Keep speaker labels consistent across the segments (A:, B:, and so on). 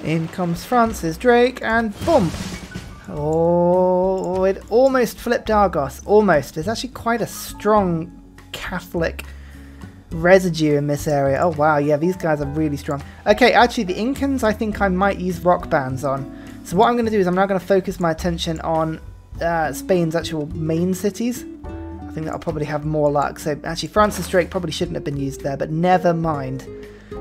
A: In comes Francis Drake, and boom! Oh, it almost flipped Argos. Almost. There's actually quite a strong Catholic residue in this area. Oh wow, yeah, these guys are really strong. Okay, actually the Incans I think I might use rock bands on. So what I'm going to do is I'm now going to focus my attention on Spain's actual main cities. I think that'll probably have more luck. So actually Francis Drake probably shouldn't have been used there, but never mind.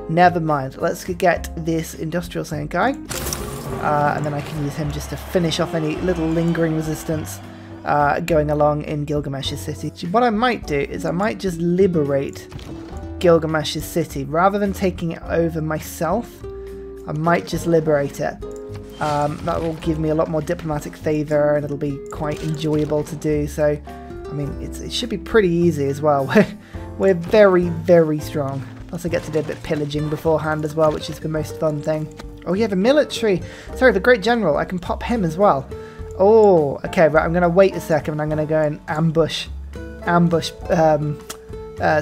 A: Never mind. Let's get this industrial saint guy. And then I can use him just to finish off any little lingering resistance going along in Gilgamesh's city. What I might do is I might just liberate Gilgamesh's city. Rather than taking it over myself, I might just liberate it. That will give me a lot more diplomatic favour and it'll be quite enjoyable to do. So, I mean, it should be pretty easy as well. We're very, very strong. Plus I get to do a bit of pillaging beforehand as well, which is the most fun thing. Oh yeah, the military. Sorry, the Great General. I can pop him as well. Oh, okay, right. I'm going to wait a second and I'm going to go and ambush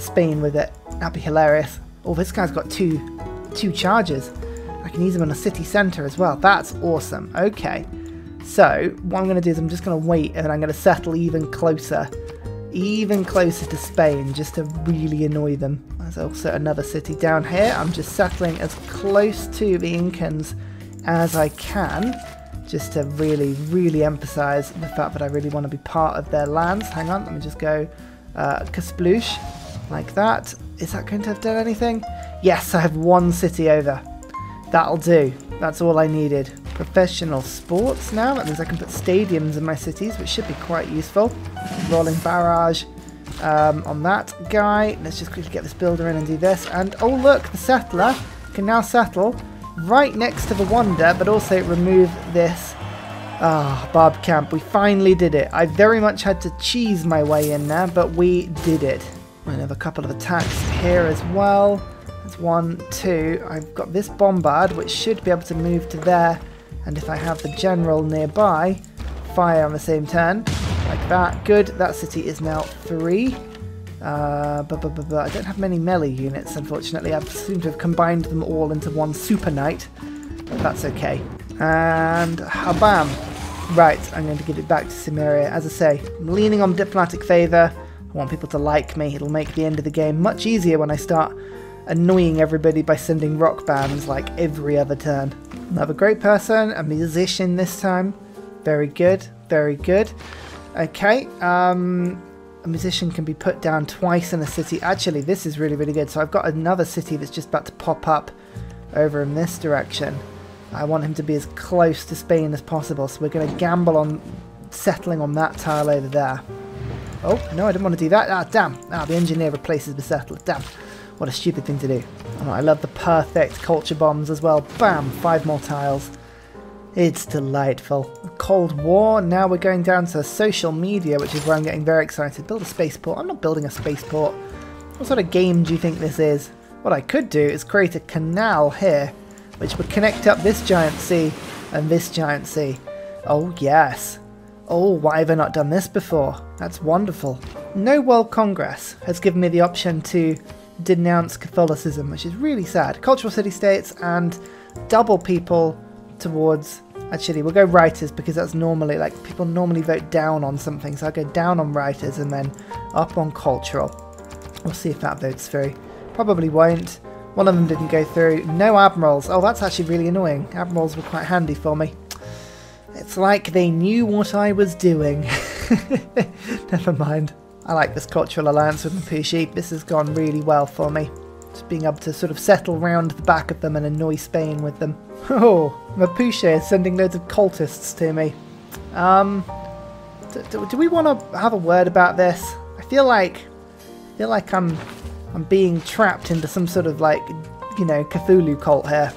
A: Spain with it. That'd be hilarious. Oh, this guy's got two charges. I can use them in a city centre as well. That's awesome. Okay. So, what I'm going to do is I'm just going to wait and I'm going to settle even closer to Spain just to really annoy them. There's also another city down here. I'm just settling as close to the Incans as I can just to really, really emphasise the fact that I really want to be part of their lands. Hang on, let me just go Kasploosh like that. Is that going to have done anything? Yes, I have one city over. That'll do. That's all I needed. Professional sports now. That means I can put stadiums in my cities, which should be quite useful. Rolling barrage on that guy. Let's just quickly get this builder in and do this. And oh look, the settler can now settle right next to the wonder, but also remove this barb camp. We finally did it. I very much had to cheese my way in there, but we did it. I have a couple of attacks here as well. There's 1, 2. I've got this bombard, which should be able to move to there. And if I have the general nearby, fire on the same turn. Like that. Good. That city is now 3. I don't have many melee units, unfortunately. I seem to have combined them all into one super knight. But that's okay. And habam. Right, I'm going to give it back to Cimmeria. As I say, I'm leaning on diplomatic favour. I want people to like me. It'll make the end of the game much easier when I start annoying everybody by sending rock bands like every other turn. Another great person, a musician this time. Very good, very good. Okay, a musician can be put down twice in a city. Actually, this is really, really good. So I've got another city that's just about to pop up over in this direction. I want him to be as close to Spain as possible. So we're going to gamble on settling on that tile over there. Oh, no, I didn't want to do that. Ah, damn. Ah, the engineer replaces the settler. Damn. What a stupid thing to do. Oh, I love the perfect culture bombs as well. Bam! 5 more tiles. It's delightful. Cold War. Now we're going down to social media, which is where I'm getting very excited. Build a spaceport. I'm not building a spaceport. What sort of game do you think this is? What I could do is create a canal here, which would connect up this giant sea and this giant sea. Oh, yes. Oh, why have I not done this before? That's wonderful. No World Congress has given me the option to denounce Catholicism, which is really sad. Cultural city-states and double people towards... Actually, we'll go writers because that's normally, like, people normally vote down on something, so I'll go down on writers and then up on cultural. We'll see if that votes through. Probably won't. One of them didn't go through. No admirals. Oh, that's actually really annoying. Admirals were quite handy for me. It's like they knew what I was doing. Never mind. I like this cultural alliance with Mapuche. This has gone really well for me. Just being able to sort of settle round the back of them and annoy Spain with them. Oh, Mapuche is sending loads of cultists to me. Do we want to have a word about this? I feel like I'm being trapped into some sort of, like, you know, Cthulhu cult here.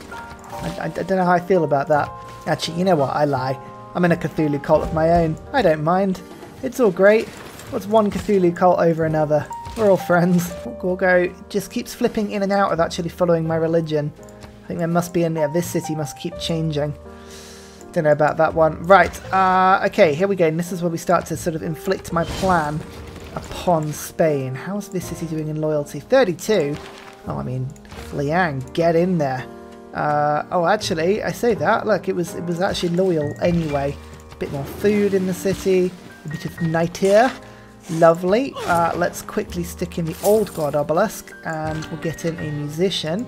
A: I don't know how I feel about that. Actually, you know what? I lie. I'm in a Cthulhu cult of my own. I don't mind. It's all great. What's one Cthulhu cult over another? We're all friends. Gorgo just keeps flipping in and out of actually following my religion. I think there must be in there. This city must keep changing. Don't know about that one. Right. Okay, here we go. And this is where we start to sort of inflict my plan upon Spain. How's this city doing in loyalty? 32? Oh, I mean, Liang, get in there. Oh, actually, I say that. Look, it was actually loyal anyway. A bit more food in the city. A bit of night here. Lovely. Let's quickly stick in the old god obelisk, and we'll get in a musician.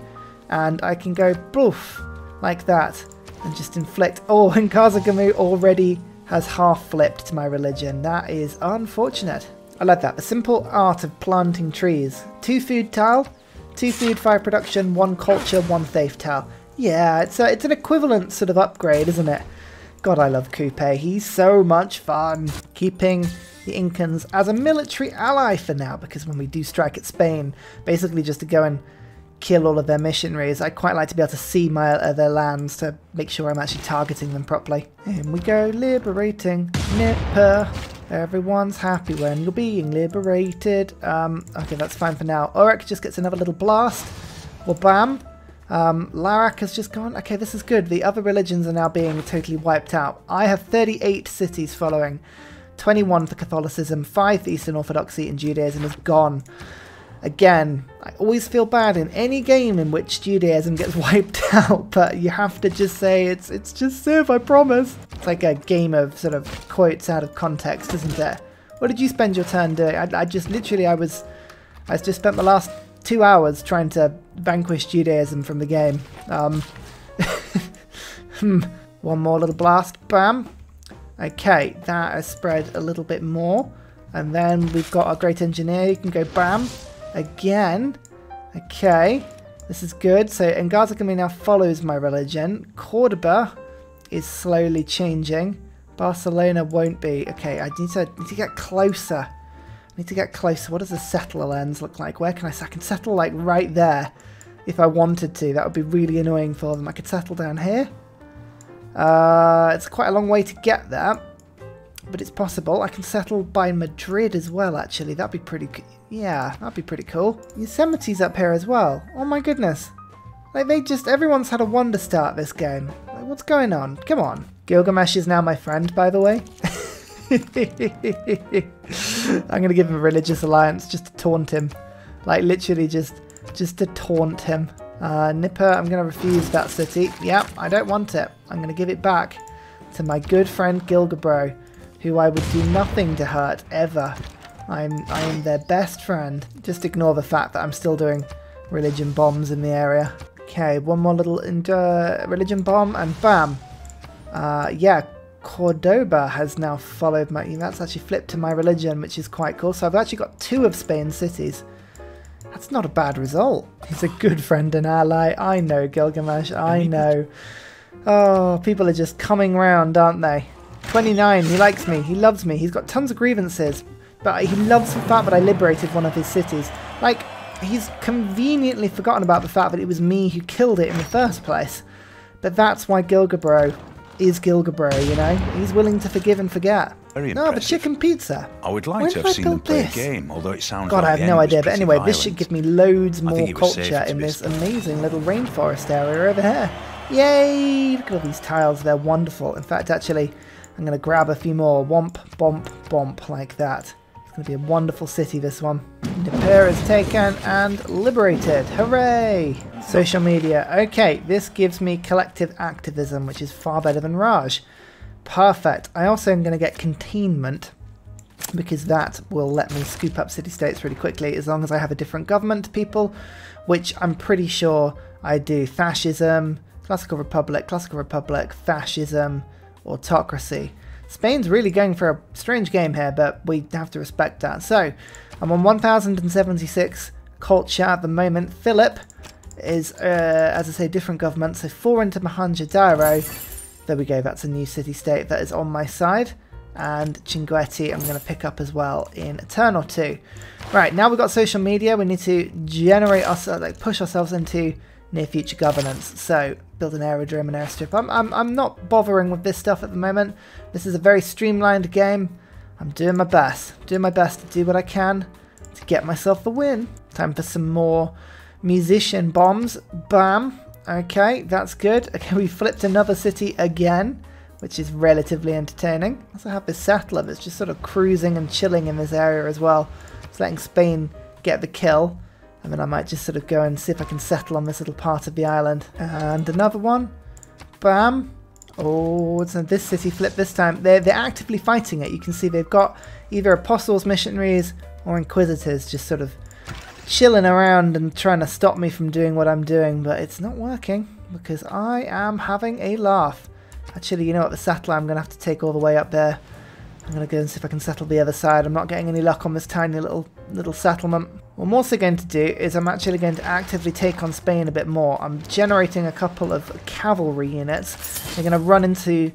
A: And I can go poof like that and just inflict. Oh, and Kazagamu already has half flipped to my religion. That is unfortunate. I like that. The simple art of planting trees. 2 food tile, 2 food, 5 production, 1 culture, 1 faith tile. Yeah, it's an equivalent sort of upgrade, isn't it? God, I love Coupe. He's so much fun. Keeping the Incans as a military ally for now, because when we do strike at Spain, basically just to go and kill all of their missionaries, I quite like to be able to see their lands to make sure I'm actually targeting them properly. In we go, liberating Nipper. Everyone's happy when you're being liberated. Okay, that's fine for now. Orek just gets another little blast. Well, bam. Larak has just gone. Okay, this is good. The other religions are now being totally wiped out. I have 38 cities following. 21 for Catholicism, 5 for Eastern Orthodoxy, and Judaism is gone. Again, I always feel bad in any game in which Judaism gets wiped out, but you have to just say it's just Civ, I promise. It's like a game of sort of quotes out of context, isn't it? What did you spend your turn doing? I just spent the last 2 hours trying to vanquish Judaism from the game. One more little blast, bam. Okay, that has spread a little bit more. And then we've got our great engineer, you can go bam. Again. Okay, this is good. So Ngazakami now follows my religion. Cordoba is slowly changing. Barcelona won't be. Okay, I need to get closer. I need to get closer. What does the settler lens look like? Where can I can settle like right there if I wanted to. That would be really annoying for them. I could settle down here. It's quite a long way to get there, but it's possible. I can settle by Madrid as well, actually. That'd be pretty yeah, that'd be pretty cool. Yosemite's up here as well. Oh my goodness. Like, everyone's had a wonder start this game. Like, what's going on? Come on. Gilgamesh is now my friend, by the way. I'm going to give him a religious alliance just to taunt him. Like, literally just to taunt him. Nipper, I'm going to refuse that city. Yep, I don't want it. I'm going to give it back to my good friend Gilgabro, who I would do nothing to hurt, ever. I am their best friend. Just ignore the fact that I'm still doing religion bombs in the area. Okay, one more little religion bomb, and bam. Yeah, Cordoba has now followed my... That's actually flipped to my religion, which is quite cool. So I've actually got 2 of Spain's cities. That's not a bad result. He's a good friend and ally. I know, Gilgamesh, I know. Oh, people are just coming round, aren't they? 29, he likes me, he loves me, he's got tons of grievances. But he loves the fact that I liberated one of his cities. Like, he's conveniently forgotten about the fact that it was me who killed it in the first place. But that's why Gilgabro is Gilgabro, you know? He's willing to forgive and forget.
B: Very
A: no, the chicken pizza.
B: I would like to have seen them play a game, although it sounds
A: God,
B: like
A: I have no idea. But anyway, this should give me loads more culture in this amazing little rainforest area over here. Yay! Look at all these tiles. They're wonderful. In fact, actually, I'm going to grab a few more. Womp, bomp, bomp, like that. It's going to be a wonderful city, this one. Nippur is taken and liberated. Hooray! Social media. Okay, this gives me collective activism, which is far better than Raj. Perfect. I also am going to get containment, because that will let me scoop up city-states really quickly, as long as I have a different government to people, which I'm pretty sure I do. Fascism, classical republic, fascism, autocracy. Spain's really going for a strange game here, but we have to respect that. So, I'm on 1076 culture at the moment. Philip is, as I say, different government. So 4 into Mohenjo-Daro. There we go, that's a new city-state that is on my side. And Chinguetti I'm going to pick up as well in a turn or 2. Right, now we've got social media. We need to generate ourselves, like push ourselves into near future governance. So build an aerodrome and airstrip. I'm not bothering with this stuff at the moment. This is a very streamlined game. I'm doing my best. Doing my best to do what I can to get myself the win. Time for some more musician bombs. Bam. Okay, that's good. Okay, we flipped another city again, which is relatively entertaining. I also have this settler that's just sort of cruising and chilling in this area as well. It's letting Spain get the kill. And then I might just sort of go and see if I can settle on this little part of the island. And another one. Bam. Oh, so this city flip this time. They're actively fighting it. You can see they've got either apostles, missionaries, or inquisitors just sort of chilling around and trying to stop me from doing what I'm doing. But it's not working because I am having a laugh. Actually, you know what? The satellite I'm going to have to take all the way up there. I'm going to go and see if I can settle the other side. I'm not getting any luck on this tiny little settlement. What I'm also going to do is I'm actually going to actively take on Spain a bit more. I'm generating a couple of cavalry units. They're going to run into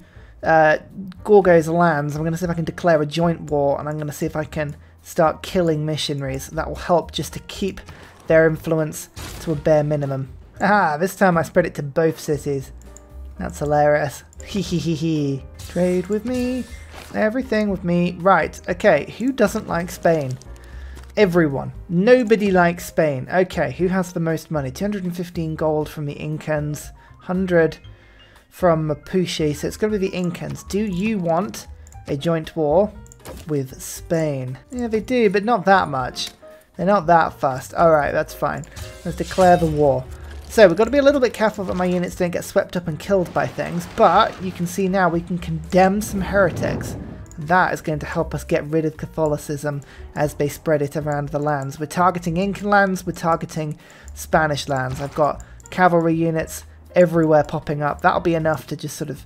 A: Gorgo's lands. I'm going to see if I can declare a joint war, and I'm going to see if I can start killing missionaries. That will help just to keep their influence to a bare minimum. Aha, this time I spread it to both cities. That's hilarious. Hee. Trade with me. Everything with me. Right, okay, who doesn't like Spain? Everyone. Nobody likes Spain. Okay, who has the most money? 215 gold from the Incans, 100 from Mapuche, so it's going to be the Incans. Do you want a joint war with Spain? Yeah, they do, but not that much. They're not that fast. Alright, that's fine. Let's declare the war. So we've got to be a little bit careful that my units don't get swept up and killed by things, but you can see now we can condemn some heretics. That is going to help us get rid of Catholicism as they spread it around the lands. We're targeting Incan lands, we're targeting Spanish lands. I've got cavalry units everywhere popping up. That'll be enough to just sort of,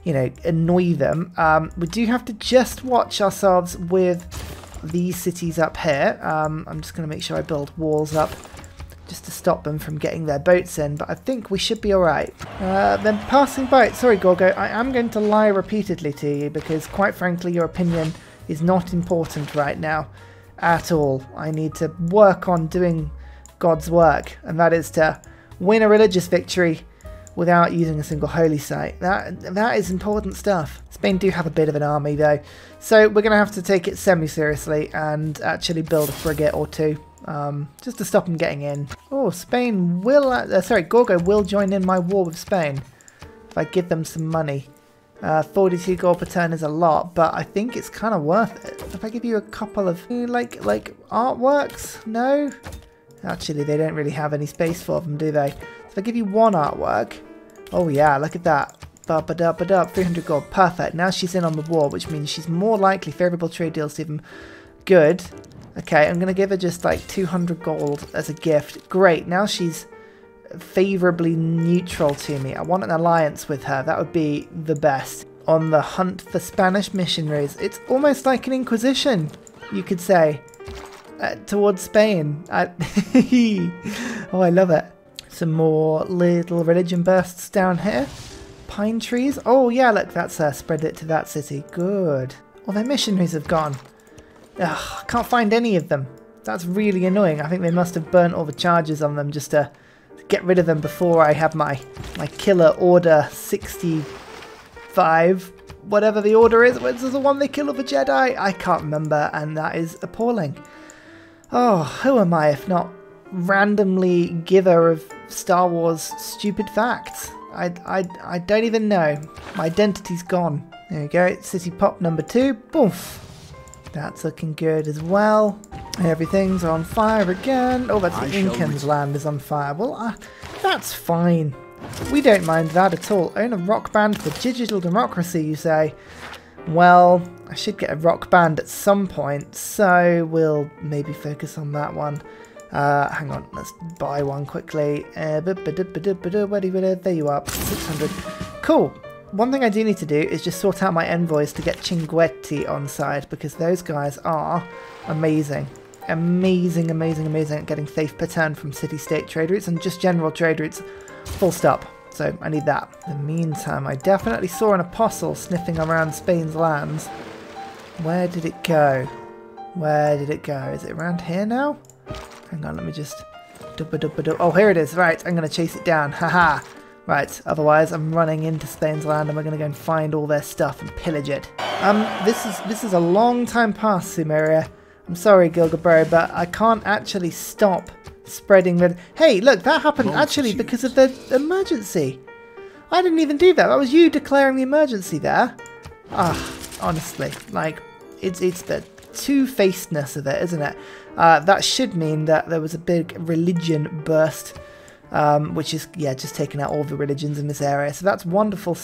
A: you know, annoy them. We do have to just watch ourselves with these cities up here. I'm just going to make sure I build walls up just to stop them from getting their boats in, but I think we should be alright. Then passing by, sorry Gorgo, I am going to lie repeatedly to you because quite frankly your opinion is not important right now at all. I need to work on doing God's work, and that is to win a religious victory without using a single holy site. That is important stuff. Spain do have a bit of an army though, so we're going to have to take it semi-seriously and actually build a frigate or two. Just to stop them getting in. Oh, Spain will... Gorgo will join in my war with Spain if I give them some money. 42 gold per turn is a lot, but I think it's kind of worth it. If I give you a couple of, like artworks? No? Actually, they don't really have any space for them, do they? If I give you one artwork... Oh yeah, look at that. 300 gold. Perfect. Now she's in on the war, which means she's more likely favourable trade deals to them. Good. Okay, I'm going to give her just like 200 gold as a gift. Great, now she's favourably neutral to me. I want an alliance with her. That would be the best. On the hunt for Spanish missionaries. It's almost like an inquisition, you could say, towards Spain. Oh, I love it. Some more little religion bursts down here. Pine trees. Oh, yeah, look, that's spread it to that city. Good. All their missionaries have gone. Ugh, I can't find any of them. That's really annoying. I think they must have burnt all the charges on them just to get rid of them before I have my killer order 65, whatever the order is. When's the one they kill of a Jedi? I can't remember, and that is appalling. Oh, who am I if not randomly giver of Star Wars stupid facts? I don't even know. My identity's gone. There we go. City pop number 2. Boof. That's looking good as well. Everything's on fire again. Oh, that's the Incans' land is on fire. Well, that's fine. We don't mind that at all. Own a rock band for digital democracy, you say? Well, I should get a rock band at some point, so we'll maybe focus on that one. Hang on, let's buy one quickly. There you are, 600. Cool. One thing I do need to do is just sort out my envoys to get Cinguetti on side, because those guys are amazing. Amazing at getting faith per turn from city-state trade routes and just general trade routes, full stop. So I need that. In the meantime, I definitely saw an apostle sniffing around Spain's lands. Where did it go? Where did it go? Is it around here now? Hang on, let me just... Oh, here it is. Right, I'm going to chase it down. Haha. Right, otherwise I'm running into Spain's land and we're going to go and find all their stuff and pillage it. This is a long time past, Sumeria. I'm sorry, Gilgabro, but I can't actually stop spreading the... Hey, look, that happened actually because of the emergency. I didn't even do that. That was you declaring the emergency there. Ah, honestly, like, it's the two-facedness of it, isn't it? That should mean that there was a big religion burst, which is, yeah, just taking out all the religions in this area. So that's wonderful,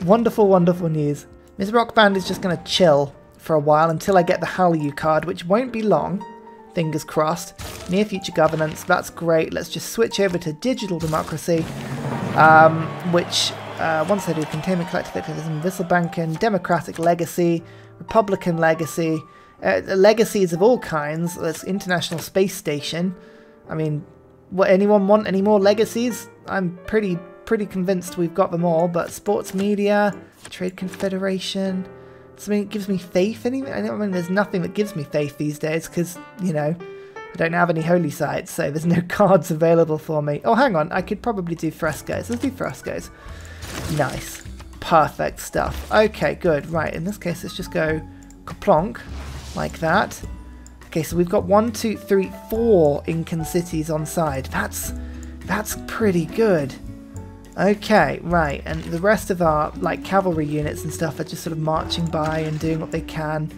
A: wonderful, wonderful news. This rock band is just going to chill for a while until I get the Hallyu card, which won't be long. Fingers crossed. Near future governance, that's great. Let's just switch over to digital democracy, which, once I do containment, collective activism, Wisselbanken, democratic legacy, republican legacy, legacies of all kinds. There's international space station. I mean, what, anyone want any more legacies? I'm pretty convinced we've got them all, but sports media, trade confederation, something that gives me faith. I mean, there's nothing that gives me faith these days because, you know, I don't have any holy sites, so there's no cards available for me. Oh, hang on, I could probably do frescoes. Let's do frescoes. Nice. Perfect stuff. Okay, good. Right, in this case, let's just go kaplonk, like that. Okay, so we've got 1, 2, 3, 4 Incan cities on side. That's pretty good. Okay, right, and the rest of our, like, cavalry units and stuff are just sort of marching by and doing what they can.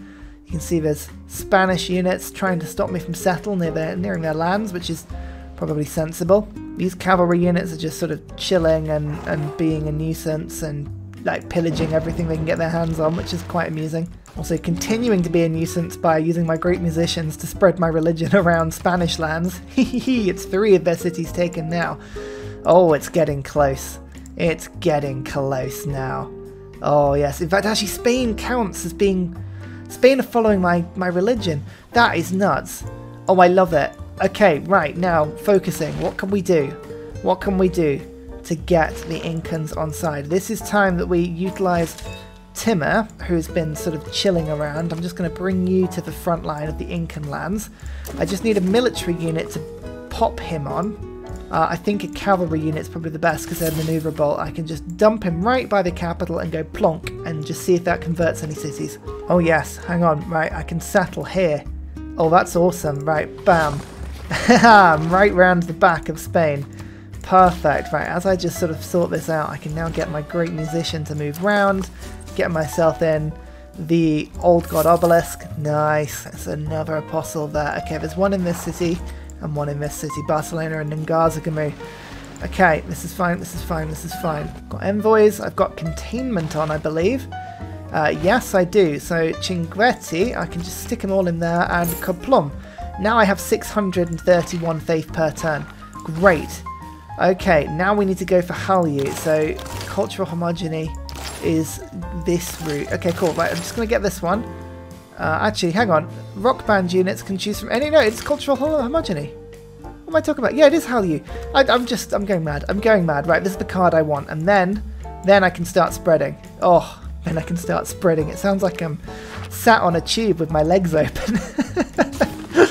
A: You can see there's Spanish units trying to stop me from settling nearing their lands, which is probably sensible. These cavalry units are just sort of chilling and being a nuisance and, like, pillaging everything they can get their hands on, which is quite amusing. Also continuing to be a nuisance by using my great musicians to spread my religion around Spanish lands. It's 3 of their cities taken now. Oh, it's getting close. It's getting close now. Oh, yes. In fact, actually, Spain counts as being... Spain are following my religion. That is nuts. Oh, I love it. Okay, right, now, focusing. What can we do? What can we do to get the Incans on side? This is time that we utilise Timur, who's been sort of chilling around. I'm just going to bring you to the front line of the Incan lands. I just need a military unit to pop him on. I think a cavalry unit's probably the best because they're manoeuvrable. I can just dump him right by the capital and go plonk and just see if that converts any cities. Oh yes, hang on, right, I can settle here. Oh, that's awesome, right, bam. Right round the back of Spain. Perfect, right, as I just sort of sort this out, I can now get my great musician to move round, get myself in the Old God Obelisk. Nice, that's another apostle there. Okay, there's one in this city. And one in this city, Barcelona and Ngazagamu. Okay, this is fine, this is fine, this is fine. Got envoys, I've got containment on, I believe. Yes, I do. So, Cinquetti, I can just stick them all in there, and Kaplum. Now I have 631 faith per turn. Great. Okay, now we need to go for Hallyu. So, cultural homogeny is this route. Okay, cool. Right, I'm just going to get this one. Actually, hang on. Rock band units can choose from any... No, it's cultural homogeny. What am I talking about? Yeah, it is Hallyu. I'm going mad. I'm going mad. Right, this is the card I want. And then I can start spreading. Oh, then I can start spreading. It sounds like I'm sat on a tube with my legs open.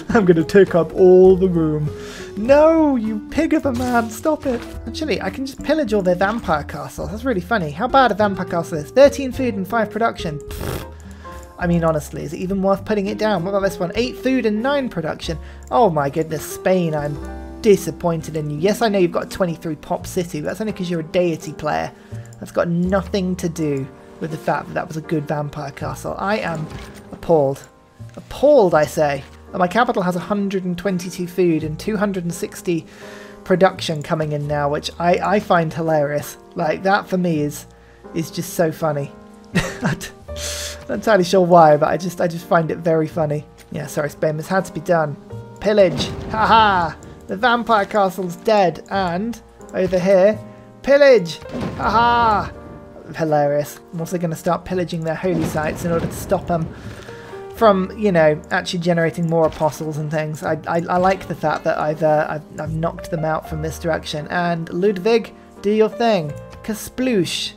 A: I'm going to take up all the room. No, you pig of a man, stop it. Actually, I can just pillage all their vampire castles. That's really funny. How bad a vampire castle is? 13 food and 5 production. Pfft. I mean, honestly, is it even worth putting it down? What about this one? 8 food and 9 production. Oh my goodness, Spain, I'm disappointed in you. Yes, I know you've got a 23 pop city, but that's only because you're a deity player. That's got nothing to do with the fact that that was a good vampire castle. I am appalled. Appalled, I say. And my capital has 122 food and 260 production coming in now, which I find hilarious. Like, that for me is just so funny. Not entirely sure why, but I just find it very funny. Yeah, sorry, Spain, this had to be done. Pillage! Haha! The vampire castle's dead, and over here, pillage! Haha! Hilarious. I'm also going to start pillaging their holy sites in order to stop them from, you know, actually generating more apostles and things. I like the fact that I've knocked them out from this direction. And Ludwig, do your thing. Kasploosh!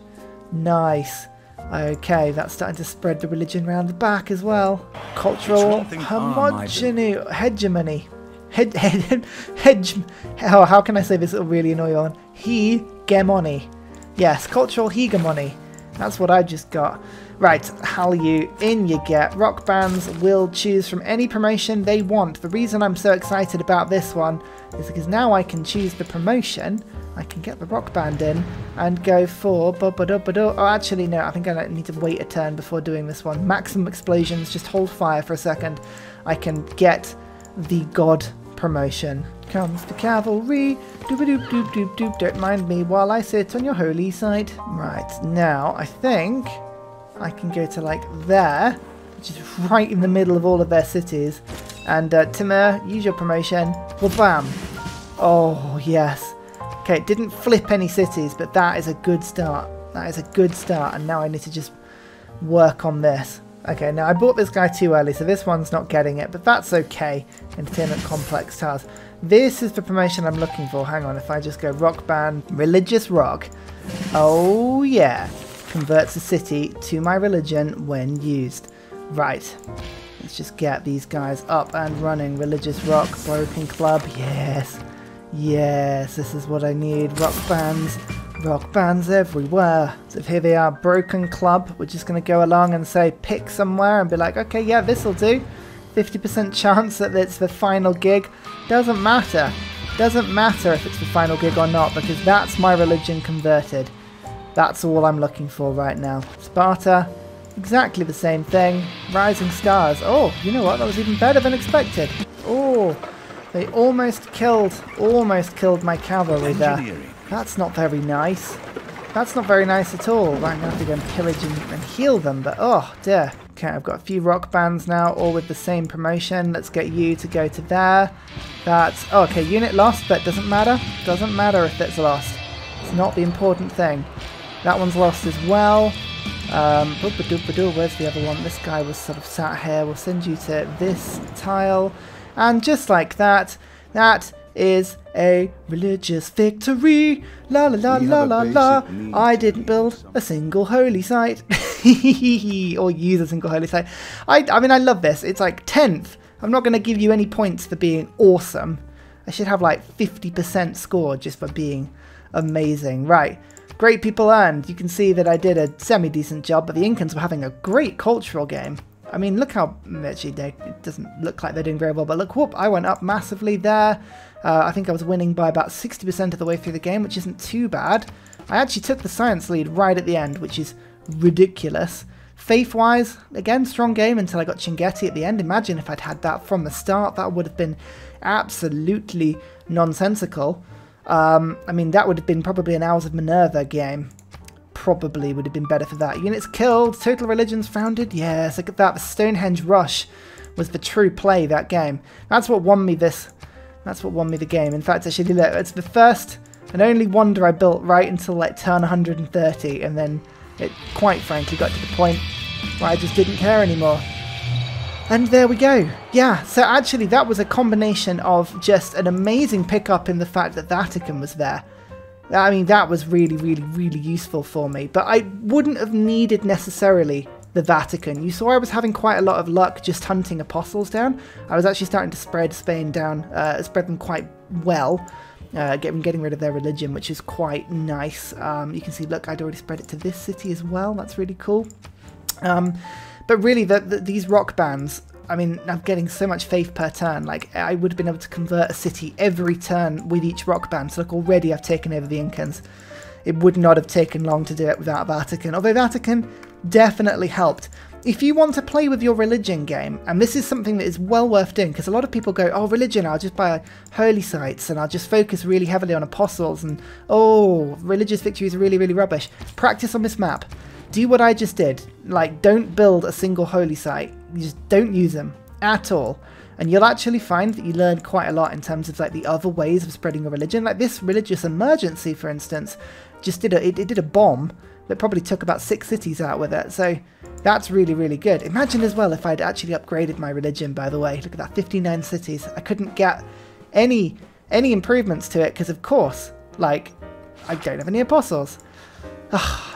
A: Nice. Okay, that's starting to spread the religion around the back as well. Cultural hegemony. Oh, how can I say this? It'll really annoy you on. Hegemony. Yes, cultural hegemony. That's what I just got. Right, Hallyu, in you get. Rock bands will choose from any promotion they want. The reason I'm so excited about this one is because now I can choose the promotion I can get the rock band in and go for... Oh, actually, no, I think I need to wait a turn before doing this one. Maximum explosions, just hold fire for a second. I can get the god promotion. Comes the cavalry. Doop-a-doop-doop-doop-doop. Don't mind me while I sit on your holy site. Right, now, I think I can go to, like, there, which is right in the middle of all of their cities. And, Timur, use your promotion. Well, bam. Oh, yes. Okay, it didn't flip any cities, but that is a good start. That is a good start, and now I need to just work on this. Okay, now I bought this guy too early, so this one's not getting it, but that's okay. Entertainment Complex Towers. This is the promotion I'm looking for. Hang on, if I just go rock band, religious rock. Oh, yeah. Converts a city to my religion when used. Right. Let's just get these guys up and running. Religious rock, broken club. Yes. Yes, this is what I need. Rock bands everywhere. So here they are, broken club. We're just going to go along and say pick somewhere and be like, okay, yeah, this'll do. 50% chance that it's the final gig. Doesn't matter. Doesn't matter if it's the final gig or not, because that's my religion converted. That's all I'm looking for right now. Sparta, exactly the same thing. Rising stars. Oh, you know what? That was even better than expected. Oh. They almost killed my cavalry there. That's not very nice. That's not very nice at all. Right, I'm going to have to go and pillage and heal them, but oh dear. Okay, I've got a few rock bands now, all with the same promotion. Let's get you to go to there. That's... Oh, okay, unit lost, but doesn't matter. Doesn't matter if it's lost. It's not the important thing. That one's lost as well. Where's the other one? This guy was sort of sat here. We'll send you to this tile. And just like that, that is a religious victory. La la la la la la. I didn't build a single holy site. Or use a single holy site. I mean, I love this. It's like 10th. I'm not going to give you any points for being awesome. I should have like 50% score just for being amazing. Right. Great people earned. You can see that I did a semi-decent job, but the Incans were having a great cultural game. I mean, look how, actually, it doesn't look like they're doing very well, but look, whoop, I went up massively there. I think I was winning by about 60% of the way through the game, which isn't too bad. I actually took the science lead right at the end, which is ridiculous. Faith-wise, again, strong game until I got Chinguetti at the end. Imagine if I'd had that from the start, that would have been absolutely nonsensical. I mean, that would have been probably an Hours of Minerva game. Probably would have been better for that. Units killed, total religions founded. Yes, look at that. The Stonehenge Rush was the true play that game. That's what won me this. That's what won me the game. In fact, actually, look, it's the first and only wonder I built right until like turn 130, and then it quite frankly got to the point where I just didn't care anymore. And there we go. Yeah, so actually that was a combination of just an amazing pickup in the fact that Vatican was there. I mean, that was really, really, really useful for me. But I wouldn't have needed necessarily the Vatican. You saw I was having quite a lot of luck just hunting apostles down. I was actually starting to spread Spain down, spread them quite well, getting rid of their religion, which is quite nice. You can see, look, I'd already spread it to this city as well. That's really cool. But really, these rock bands, I mean, I'm getting so much faith per turn. Like, I would have been able to convert a city every turn with each rock band. So, look, already I've taken over the Incans. It would not have taken long to do it without Vatican. Although Vatican definitely helped. If you want to play with your religion game, and this is something that is well worth doing, because a lot of people go, oh, religion, I'll just buy holy sites, and I'll just focus really heavily on apostles, and, oh, religious victory is really, really rubbish. Practice on this map. Do what I just did. Like, don't build a single holy site. You just don't use them at all. And you'll actually find that you learn quite a lot in terms of like the other ways of spreading a religion. Like this religious emergency, for instance, just did it did a bomb that probably took about 6 cities out with it. So that's really, really good. Imagine as well if I'd actually upgraded my religion, by the way. Look at that, 59 cities. I couldn't get any improvements to it because, of course, like, I don't have any apostles.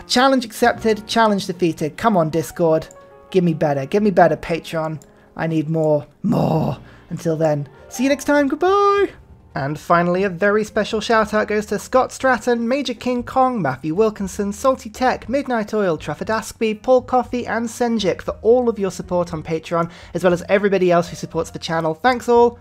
A: Challenge accepted, challenge defeated. Come on, Discord. Give me better, Patreon. I need more. Until then, see you next time, goodbye! And finally, a very special shout out goes to Scott Stratton, Major King Kong, Matthew Wilkinson, Salty Tech, Midnight Oil, Trafford Askby, Paul Coffey and Senjik for all of your support on Patreon, as well as everybody else who supports the channel. Thanks all,